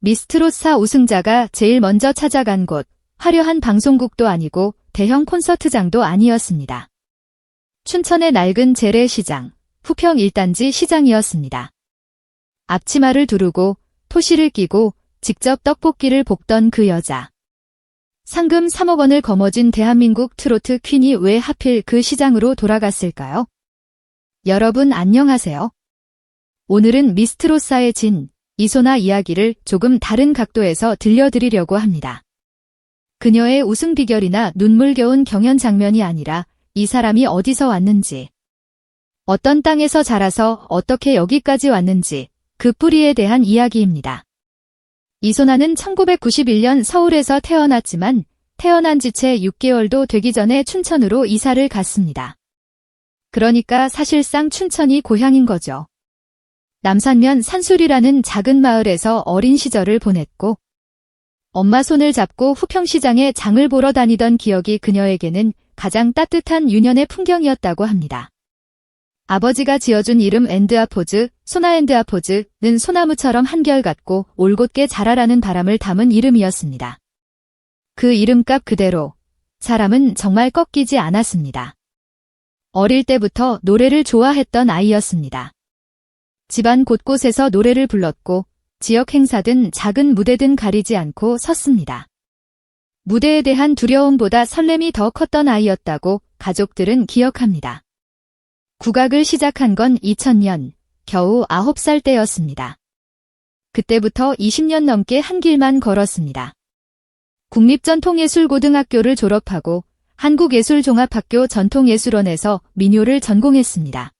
미스트롯4 우승자가 제일 먼저 찾아간 곳, 화려한 방송국도 아니고 대형 콘서트장도 아니었습니다. 춘천의 낡은 재래시장, 후평 1단지 시장이었습니다. 앞치마를 두르고 토시를 끼고 직접 떡볶이를 볶던 그 여자. 상금 3억 원을 거머쥔 대한민국 트로트 퀸이 왜 하필 그 시장으로 돌아갔을까요? 여러분 안녕하세요. 오늘은 미스트롯4의 진, 이소나 이야기를 조금 다른 각도에서 들려드리려고 합니다. 그녀의 우승 비결이나 눈물겨운 경연 장면이 아니라 이 사람이 어디서 왔는지, 어떤 땅에서 자라서 어떻게 여기까지 왔는지 그 뿌리에 대한 이야기입니다. 이소나는 1991년 서울에서 태어났지만 태어난 지 채 6개월도 되기 전에 춘천으로 이사를 갔습니다. 그러니까 사실상 춘천이 고향인 거죠. 남산면 산술이라는 작은 마을에서 어린 시절을 보냈고 엄마 손을 잡고 후평시장에 장을 보러 다니던 기억이 그녀에게는 가장 따뜻한 유년의 풍경이었다고 합니다. 아버지가 지어준 이름 앤드아포즈, 소나앤드아포즈는 소나무처럼 한결같고 올곧게 자라라는 바람을 담은 이름이었습니다. 그 이름값 그대로 사람은 정말 꺾이지 않았습니다. 어릴 때부터 노래를 좋아했던 아이였습니다. 집안 곳곳에서 노래를 불렀고 지역 행사든 작은 무대든 가리지 않고 섰습니다. 무대에 대한 두려움보다 설렘이 더 컸던 아이였다고 가족들은 기억합니다. 국악을 시작한 건 2000년, 겨우 9살 때였습니다. 그때부터 20년 넘게 한 길만 걸었습니다. 국립전통예술고등학교를 졸업하고 한국예술종합학교 전통예술원에서 민요를 전공했습니다.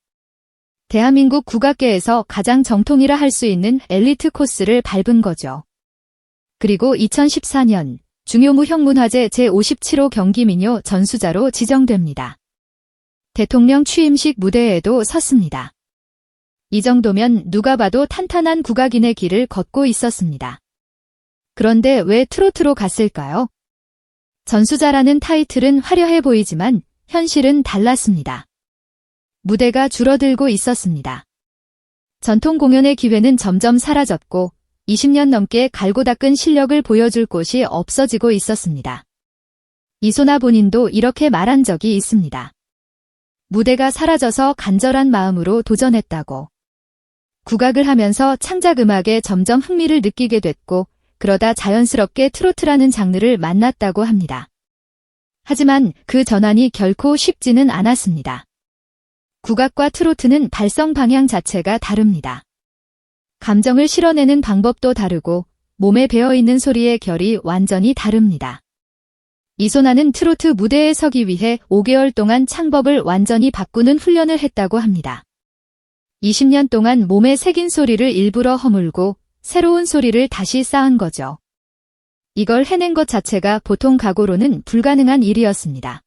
대한민국 국악계에서 가장 정통이라 할 수 있는 엘리트 코스를 밟은 거죠. 그리고 2014년 중요무형문화재 제57호 경기민요 전수자로 지정됩니다. 대통령 취임식 무대에도 섰습니다. 이 정도면 누가 봐도 탄탄한 국악인의 길을 걷고 있었습니다. 그런데 왜 트로트로 갔을까요? 전수자라는 타이틀은 화려해 보이지만 현실은 달랐습니다. 무대가 줄어들고 있었습니다. 전통 공연의 기회는 점점 사라졌고 20년 넘게 갈고 닦은 실력을 보여줄 곳이 없어지고 있었습니다. 이소나 본인도 이렇게 말한 적이 있습니다. 무대가 사라져서 간절한 마음으로 도전했다고. 국악을 하면서 창작음악에 점점 흥미를 느끼게 됐고 그러다 자연스럽게 트로트라는 장르를 만났다고 합니다. 하지만 그 전환이 결코 쉽지는 않았습니다. 국악과 트로트는 발성 방향 자체가 다릅니다. 감정을 실어내는 방법도 다르고 몸에 배어있는 소리의 결이 완전히 다릅니다. 이소나는 트로트 무대에 서기 위해 5개월 동안 창법을 완전히 바꾸는 훈련을 했다고 합니다. 20년 동안 몸에 새긴 소리를 일부러 허물고 새로운 소리를 다시 쌓은 거죠. 이걸 해낸 것 자체가 보통 각오로는 불가능한 일이었습니다.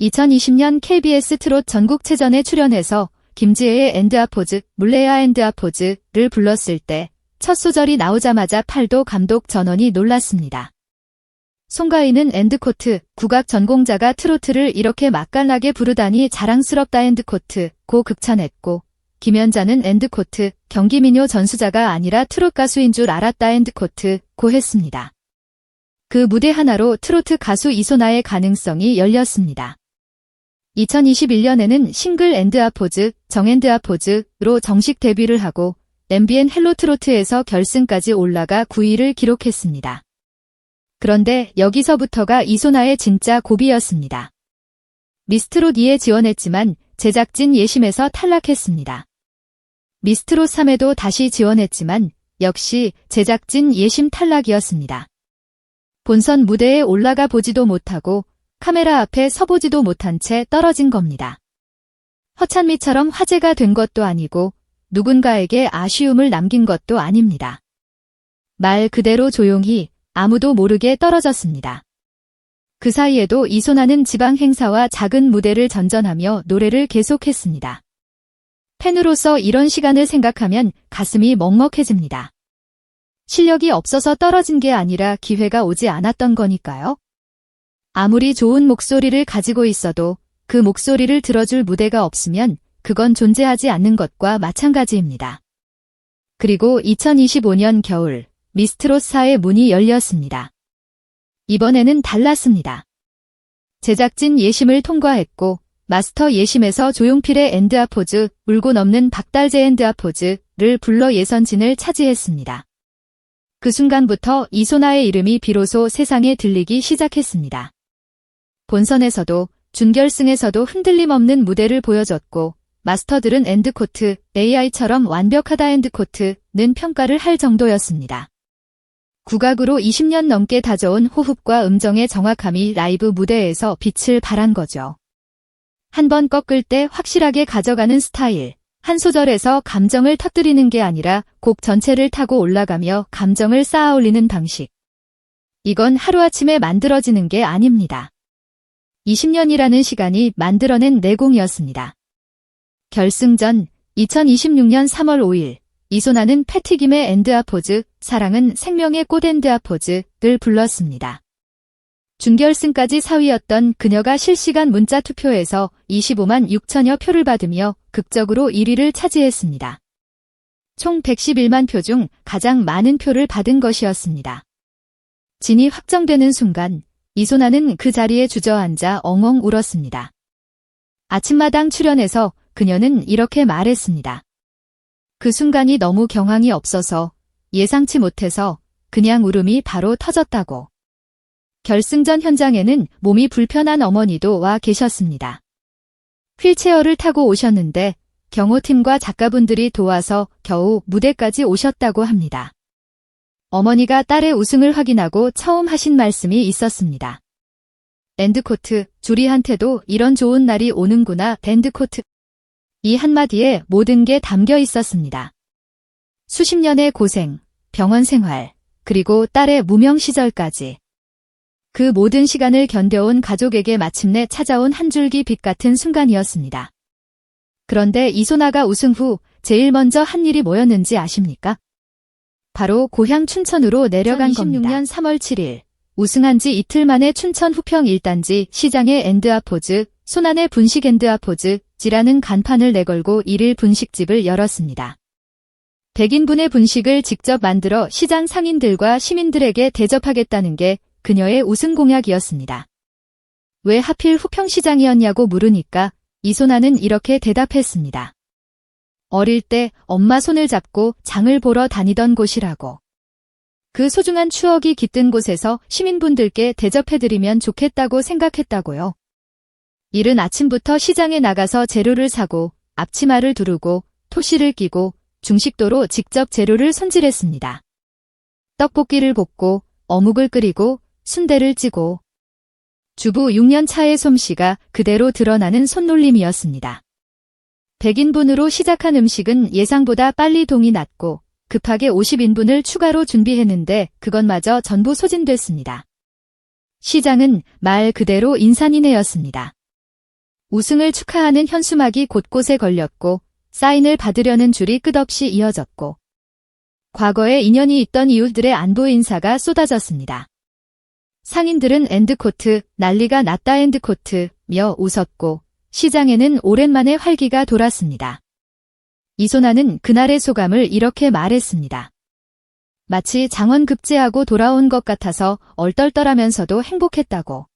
2020년 KBS 트롯 전국체전에 출연해서 김지혜의 앤드아포즈, 물레야 앤드아포즈를 불렀을 때 첫 소절이 나오자마자 팔도 감독 전원이 놀랐습니다. 송가인은 앤드코트, 국악 전공자가 트로트를 이렇게 맛깔나게 부르다니 자랑스럽다 앤드코트, 고 극찬했고 김연자는 앤드코트, 경기민요 전수자가 아니라 트롯 가수인 줄 알았다 앤드코트, 고 했습니다. 그 무대 하나로 트로트 가수 이소나의 가능성이 열렸습니다. 2021년에는 싱글 앤드아포즈, 정앤드아포즈로 정식 데뷔를 하고 MBN 헬로 트로트에서 결승까지 올라가 9위를 기록했습니다. 그런데 여기서부터가 이소나의 진짜 고비였습니다. 미스트롯 2에 지원했지만 제작진 예심에서 탈락했습니다. 미스트롯 3에도 다시 지원했지만 역시 제작진 예심 탈락이었습니다. 본선 무대에 올라가 보지도 못하고 카메라 앞에 서보지도 못한 채 떨어진 겁니다. 허찬미처럼 화제가 된 것도 아니고 누군가에게 아쉬움을 남긴 것도 아닙니다. 말 그대로 조용히 아무도 모르게 떨어졌습니다. 그 사이에도 이소나는 지방 행사와 작은 무대를 전전하며 노래를 계속했습니다. 팬으로서 이런 시간을 생각하면 가슴이 먹먹해집니다. 실력이 없어서 떨어진 게 아니라 기회가 오지 않았던 거니까요. 아무리 좋은 목소리를 가지고 있어도 그 목소리를 들어줄 무대가 없으면 그건 존재하지 않는 것과 마찬가지입니다. 그리고 2025년 겨울 미스트롯4의 문이 열렸습니다. 이번에는 달랐습니다. 제작진 예심을 통과했고 마스터 예심에서 조용필의 엔드아포즈, 울고 넘는 박달재 엔드아포즈를 불러 예선진을 차지했습니다. 그 순간부터 이소나의 이름이 비로소 세상에 들리기 시작했습니다. 본선에서도 준결승에서도 흔들림 없는 무대를 보여줬고 마스터들은 엔드코트, AI처럼 완벽하다 엔드코트는 평가를 할 정도였습니다. 국악으로 20년 넘게 다져온 호흡과 음정의 정확함이 라이브 무대에서 빛을 발한 거죠. 한 번 꺾을 때 확실하게 가져가는 스타일, 한 소절에서 감정을 터뜨리는 게 아니라 곡 전체를 타고 올라가며 감정을 쌓아 올리는 방식. 이건 하루아침에 만들어지는 게 아닙니다. 20년이라는 시간이 만들어낸 내공이었습니다. 결승전 2026년 3월 5일 이소나는 패티김의 엔드아포즈, 사랑은 생명의 꽃 엔드아포즈를 불렀습니다. 준결승까지 4위였던 그녀가 실시간 문자 투표에서 25만 6천여 표를 받으며 극적으로 1위를 차지했습니다. 총 111만 표 중 가장 많은 표를 받은 것이었습니다. 진이 확정되는 순간 이소나는 그 자리에 주저앉아 엉엉 울었습니다. 아침마당 출연에서 그녀는 이렇게 말했습니다. 그 순간이 너무 경황이 없어서 예상치 못해서 그냥 울음이 바로 터졌다고. 결승전 현장에는 몸이 불편한 어머니도 와 계셨습니다. 휠체어를 타고 오셨는데 경호팀과 작가분들이 도와서 겨우 무대까지 오셨다고 합니다. 어머니가 딸의 우승을 확인하고 처음 하신 말씀이 있었습니다. 엔드코트, 주리한테도 이런 좋은 날이 오는구나 엔드코트. 이 한마디에 모든 게 담겨 있었습니다. 수십 년의 고생, 병원 생활, 그리고 딸의 무명 시절까지. 그 모든 시간을 견뎌온 가족에게 마침내 찾아온 한 줄기 빛 같은 순간이었습니다. 그런데 이소나가 우승 후 제일 먼저 한 일이 뭐였는지 아십니까? 바로 고향 춘천으로 내려간 겁니다. 2026년 3월 7일 우승한 지 이틀 만에 춘천 후평 1단지 시장의 엔드아포즈, 손안의 분식 엔드아포즈지라는 간판을 내걸고 1일 분식집을 열었습니다. 100인분의 분식을 직접 만들어 시장 상인들과 시민들에게 대접하겠다는 게 그녀의 우승 공약이었습니다. 왜 하필 후평시장이었냐고 물으니까 이소나는 이렇게 대답했습니다. 어릴 때 엄마 손을 잡고 장을 보러 다니던 곳이라고. 그 소중한 추억이 깃든 곳에서 시민분들께 대접해드리면 좋겠다고 생각했다고요. 이른 아침부터 시장에 나가서 재료를 사고 앞치마를 두르고 토시를 끼고 중식도로 직접 재료를 손질했습니다. 떡볶이를 볶고 어묵을 끓이고 순대를 찌고 주부 6년 차의 솜씨가 그대로 드러나는 손놀림이었습니다. 100인분으로 시작한 음식은 예상보다 빨리 동이 났고 급하게 50인분을 추가로 준비했는데 그것마저 전부 소진됐습니다. 시장은 말 그대로 인산인해였습니다. 우승을 축하하는 현수막이 곳곳에 걸렸고 사인을 받으려는 줄이 끝없이 이어졌고 과거에 인연이 있던 이웃들의 안부 인사가 쏟아졌습니다. 상인들은 엔드코트, 난리가 났다 엔드코트며 웃었고 시장에는 오랜만에 활기가 돌았습니다. 이소나는 그날의 소감을 이렇게 말했습니다. 마치 장원급제하고 돌아온 것 같아서 얼떨떨하면서도 행복했다고.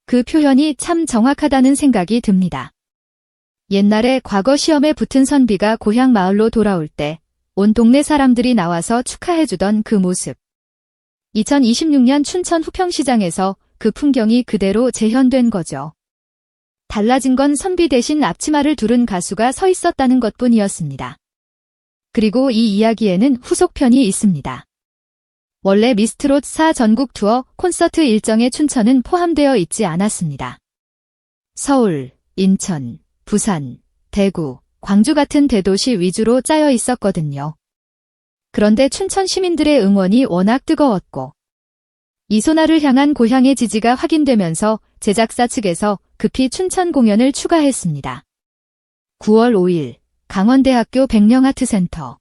그 표현이 참 정확하다는 생각이 듭니다. 옛날에 과거 시험에 붙은 선비가 고향 마을로 돌아올 때 온 동네 사람들이 나와서 축하해주던 그 모습. 2026년 춘천 후평시장에서 그 풍경이 그대로 재현된 거죠. 달라진 건 선비 대신 앞치마를 두른 가수가 서 있었다는 것뿐이었습니다. 그리고 이 이야기에는 후속편이 있습니다. 원래 미스트롯4 전국 투어 콘서트 일정에 춘천은 포함되어 있지 않았습니다. 서울, 인천, 부산, 대구, 광주 같은 대도시 위주로 짜여 있었거든요. 그런데 춘천 시민들의 응원이 워낙 뜨거웠고 이소나를 향한 고향의 지지가 확인되면서 제작사 측에서 급히 춘천 공연을 추가했습니다. 9월 5일 강원대학교 백령아트센터.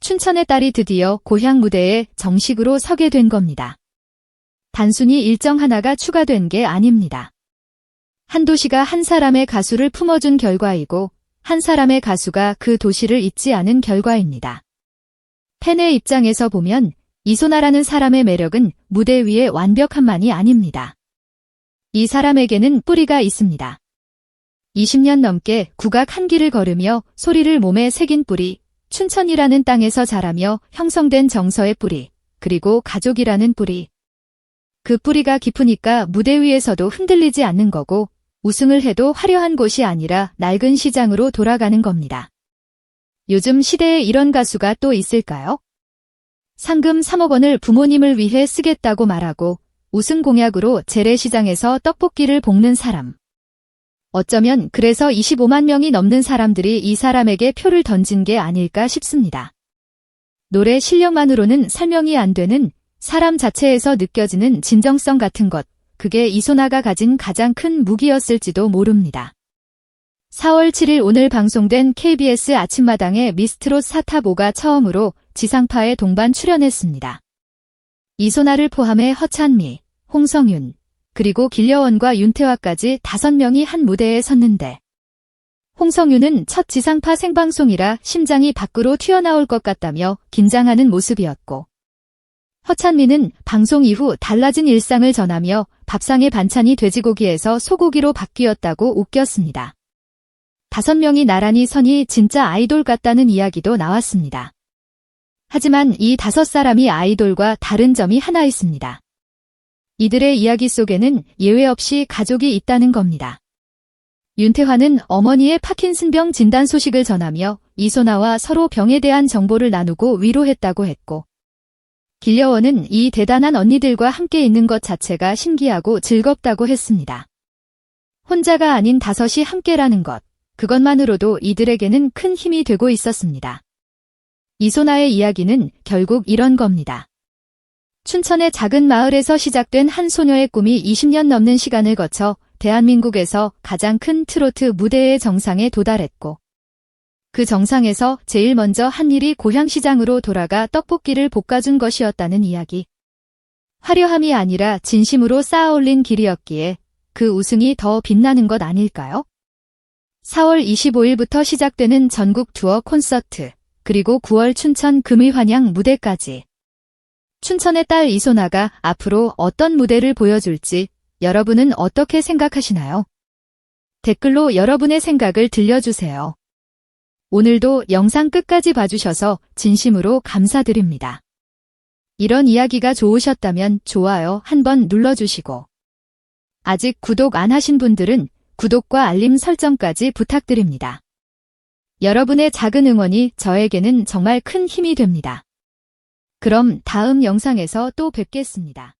춘천의 딸이 드디어 고향 무대에 정식으로 서게 된 겁니다. 단순히 일정 하나가 추가된 게 아닙니다. 한 도시가 한 사람의 가수를 품어준 결과이고 한 사람의 가수가 그 도시를 잊지 않은 결과입니다. 팬의 입장에서 보면 이소나라는 사람의 매력은 무대 위의 완벽함만이 아닙니다. 이 사람에게는 뿌리가 있습니다. 20년 넘게 국악 한 길을 걸으며 소리를 몸에 새긴 뿌리, 춘천이라는 땅에서 자라며 형성된 정서의 뿌리, 그리고 가족이라는 뿌리. 그 뿌리가 깊으니까 무대 위에서도 흔들리지 않는 거고 우승을 해도 화려한 곳이 아니라 낡은 시장으로 돌아가는 겁니다. 요즘 시대에 이런 가수가 또 있을까요? 상금 3억 원을 부모님을 위해 쓰겠다고 말하고 우승 공약으로 재래시장에서 떡볶이를 볶는 사람. 어쩌면 그래서 25만 명이 넘는 사람들이 이 사람에게 표를 던진 게 아닐까 싶습니다. 노래 실력만으로는 설명이 안 되는 사람 자체에서 느껴지는 진정성 같은 것, 그게 이소나가 가진 가장 큰 무기였을지도 모릅니다. 4월 7일 오늘 방송된 KBS 아침마당의 미스트롯 사탑5가 처음으로 지상파에 동반 출연했습니다. 이소나를 포함해 허찬미, 홍성윤, 그리고 길려원과 윤태화까지 5명이 한 무대에 섰는데 홍성윤은 첫 지상파 생방송이라 심장이 밖으로 튀어나올 것 같다며 긴장하는 모습이었고 허찬미는 방송 이후 달라진 일상을 전하며 밥상의 반찬이 돼지고기에서 소고기로 바뀌었다고 웃겼습니다. 5명이 나란히 서니 진짜 아이돌 같다는 이야기도 나왔습니다. 하지만 이 5사람이 아이돌과 다른 점이 하나 있습니다. 이들의 이야기 속에는 예외 없이 가족이 있다는 겁니다. 윤태화는 어머니의 파킨슨병 진단 소식을 전하며 이소나와 서로 병에 대한 정보를 나누고 위로했다고 했고 길려원은 이 대단한 언니들과 함께 있는 것 자체가 신기하고 즐겁다고 했습니다. 혼자가 아닌 5이 함께라는 것, 그것만으로도 이들에게는 큰 힘이 되고 있었습니다. 이소나의 이야기는 결국 이런 겁니다. 춘천의 작은 마을에서 시작된 한 소녀의 꿈이 20년 넘는 시간을 거쳐 대한민국에서 가장 큰 트로트 무대의 정상에 도달했고 그 정상에서 제일 먼저 한 일이 고향시장으로 돌아가 떡볶이를 볶아준 것이었다는 이야기. 화려함이 아니라 진심으로 쌓아올린 길이었기에 그 우승이 더 빛나는 것 아닐까요? 4월 25일부터 시작되는 전국 투어 콘서트, 그리고 9월 춘천 금의환영 무대까지. 춘천의 딸 이소나가 앞으로 어떤 무대를 보여줄지 여러분은 어떻게 생각하시나요? 댓글로 여러분의 생각을 들려주세요. 오늘도 영상 끝까지 봐주셔서 진심으로 감사드립니다. 이런 이야기가 좋으셨다면 좋아요 한번 눌러주시고 아직 구독 안 하신 분들은 구독과 알림 설정까지 부탁드립니다. 여러분의 작은 응원이 저에게는 정말 큰 힘이 됩니다. 그럼 다음 영상에서 또 뵙겠습니다.